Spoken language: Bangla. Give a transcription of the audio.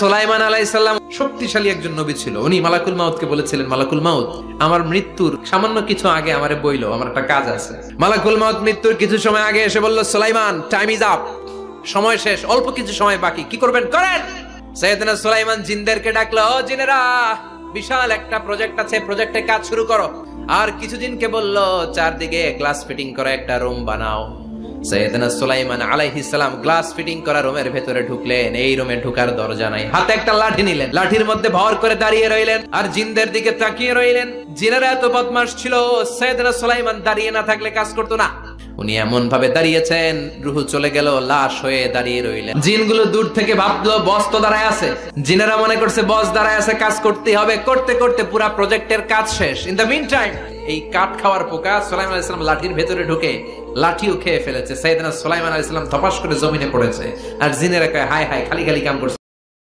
সুলাইমান আলাইহিস সালাম শক্তিশালী একজন নবী ছিল। উনি মালাকুল মাউতকে বলেছিলেন, মালাকুল মাউত, আমার মৃত্যুর সামান্য কিছু আগে আমারে বইলো, আমার একটা কাজ আছে। মালাকুল মাউত মৃত্যুর কিছু সময় আগে এসে বলল, সুলাইমান, টাইম ইজ আপ, সময় শেষ, অল্প কিছু সময় বাকি, কি করবেন করেন। সাইয়েদনা সুলাইমান জিনদেরকে ডাকলো, ও জিনেরা, বিশাল একটা প্রজেক্ট আছে, প্রজেক্টে কাজ শুরু করো। আর কিছু জিনকে বলল, চারদিকে গ্লাস ফিটিং করা একটা রুম বানাও। সাইয়েদনা সুলাইমান আলাইহিস সালাম গ্লাস ফিটিং করা রুমের ভেতরে ঢুকলেন। এই রুমে ঢোকার দরজা নাই, হাতে একটা লাঠি নিলেন, লাঠির মধ্যে ভর করে দাঁড়িয়ে রইলেন আর জিনদের দিকে তাকিয়ে রইলেন। জিনেরা এত বদমাশ ছিল, সাইয়েদনা সুলাইমান দাঁড়িয়ে না থাকলে কাজ করতো না। উনি এমন ভাবে দাঁড়িয়েছেন, রূহ চলে গেল, লাশ হয়ে দাঁড়িয়ে রইলেন। জিনগুলো দূর থেকে ভাবলো বস তো দাঁড়ায় আছে। জিনেরা মনে করছে বস দাঁড়ায় আছে, কাজ করতেই হবে। করতে করতে পুরো প্রজেক্টের কাজ শেষ। ইন দ্য মিন টাইম এই কাঠ খাওয়ার পোকা সুলাইমান আলাইহিস সালাম লাঠির ভেতরে ঢুকে লাঠিও খেয়ে ফেলেছে। সাইয়েদনা সুলাইমান আলাইহিস সালাম ধপাস করে জমিনে পড়েছে। আর জিনেরা কয়, হায় হায়, খালি খালি কাম করছে।